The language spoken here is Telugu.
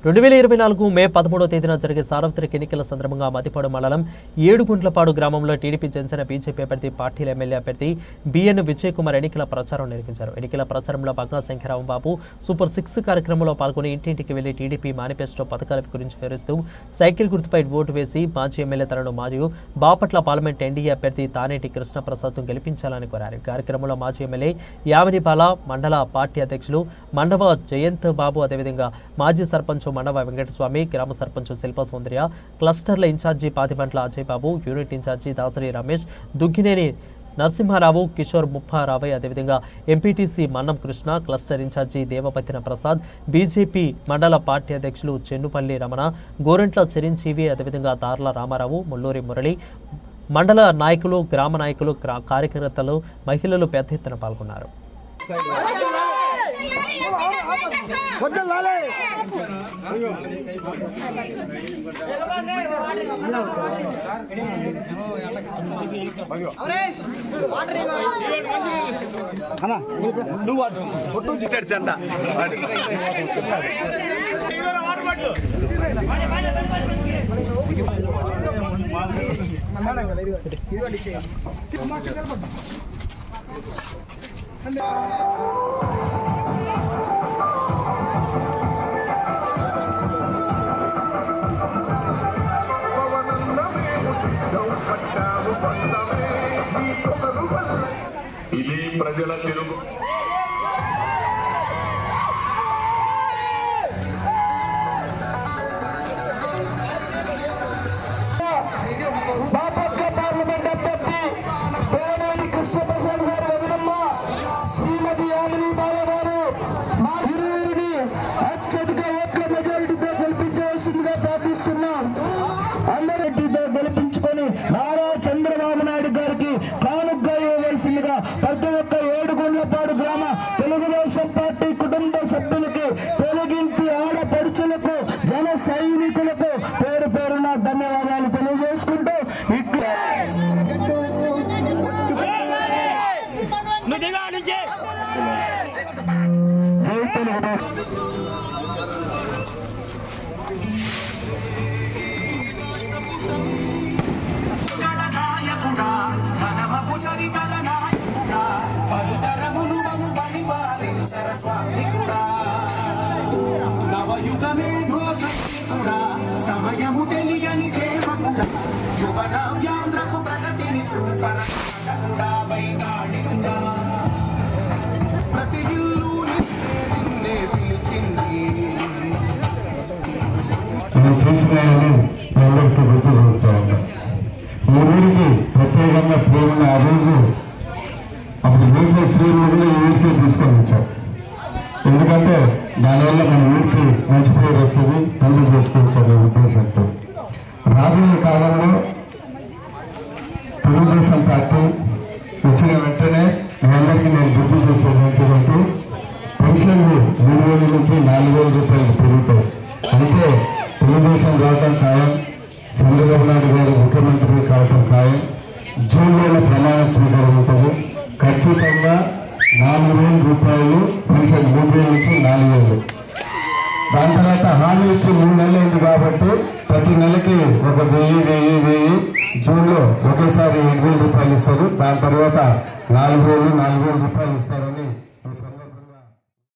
2024 మే 13వ తేదీన జరిగే సార్వత్రిక ఎన్నికల సందర్భంగా మతిపాడు మండలం ఏడుగుంట్లపాడు గ్రామంలో టీడీపీ జనసేన బీజేపీ అభ్యర్థి పార్టీల ఎమ్మెల్యే అభ్యర్థి బిఎన్ విజయ్ కుమార్ ఎన్నికల ప్రచారం నిర్వహించారు. ఎన్నికల ప్రచారంలో బంగా శంకరరావు బాబు సూపర్ 6 కార్యక్రమంలో పాల్గొని ఇంటింటికి వెళ్లి టీడీపీ మేనిఫెస్టో పథకాల గురించి వివరిస్తూ సైకిల్ గుర్తుపై ఓటు వేసి మాజీ ఎమ్మెల్యే తనను మరియు బాపట్ల పార్లమెంట్ ఎన్డీఏ అభ్యర్థి తానేటి కృష్ణప్రసాద్ను గెలిపించాలని కోరారు. కార్యక్రమంలో మాజీ ఎమ్మెల్యే యామినిపాల మండల పార్టీ అధ్యక్షులు మండవ జయంత్ బాబు, అదేవిధంగా మాజీ సర్పంచ్ మండవ వెంకటస్వామి, గ్రామ సర్పంచ్ శిల్ప సౌందర్య, క్లస్టర్ల incharge Pathibantla Ajay Babu, unit incharge Dasari Ramesh, Duggineni Narasimharao, Kishore ముప్పారావయ్, అదేవిధంగా MPTC Mannam Krishna, cluster incharge దేవపతిన ప్రసాద్, బీజేపీ మండల పార్టీ అధ్యక్షులు చెన్నుపల్లి రమణ, గోరెంట్ల చిరంజీవి, అదేవిధంగా దార్ల రామారావు, ముల్లూరి మురళి, మండల నాయకులు, గ్రామ నాయకులు, కార్యకర్తలు, మహిళలు పెద్ద ఎత్తున పాల్గొన్నారు. ప్రజల తెలుగు బాపట్ల పార్లమెంట్ అభ్యర్థి తానేటి కృష్ణప్రసాద్ గారు వదినమ్మ శ్రీమతి యామిని బాల గారు మా ఇరువురిని అత్యధిక ఓట్ల మెజారిటీతో గెలిపించవలసిందిగా ప్రార్థిస్తున్నాం. అందరితో గెలిపించుకొని నారా చంద్రబాబు నాయుడు గారికి కానుగ్గా ఇవ్వవలసిందిగా ప్రతి ఒక్క ఏడుగుండ్లపాడు గ్రామ తెలుగుదేశం పార్టీ కుటుంబ సభ్యులకి, తెలుగింటి ఆడపడుచులకు, జన సైనికులకు పేరు పేరున ధన్యవాదాలు తెలియజేసుకుంటూ సమయము తెలియని సేవకుడా, యువనవ్యాంధ్రకు ప్రగతిని చూపరా, ప్రతి ఇల్లు నిన్నే పిలిచింది. అందరికీ గుర్తు చేస్తూ ఉంటాం. ఈ ఊరికి ప్రత్యేకంగా ప్రేమ ఆ రోజు అప్పుడు వేసే శ్రీముడిని ఈ ఊరికి తీసుకొని వచ్చాం. ఎందుకంటే దానివల్ల మన ఊరికి మంచి పేరు వస్తుంది, పనులు చేసుకోవచ్చనే ఉద్దేశంతో రాబోయే కాలంలో తెలుగుదేశం పార్టీ వచ్చిన వెంటనే మీ అందరికీ నేను గుర్తు చేసేది ఏంటంటే పెన్షన్లు 3,000 నుంచి 4,000 రూపాయలు పెరుగుతాయి. అంటే తెలుగుదేశం రావడం ఖాయం, చంద్రబాబు నాయుడు గారు ముఖ్యమంత్రి కావడం ఖాయం. జూన్లో ప్రమాణ స్వీకారం ఉంటుంది. ఖచ్చితంగా 4,000 రూపాయలు పెన్షన్, 3,000 నుంచి 4,000. దాని తర్వాత హామీ ఇచ్చి 3 నెలలు అయింది కాబట్టి ప్రతి నెలకి ఒక 1000 జూన్లో ఒకేసారి 8,000 రూపాయలు ఇస్తారు. దాని తర్వాత 4,000 రూపాయలు ఇస్తారు.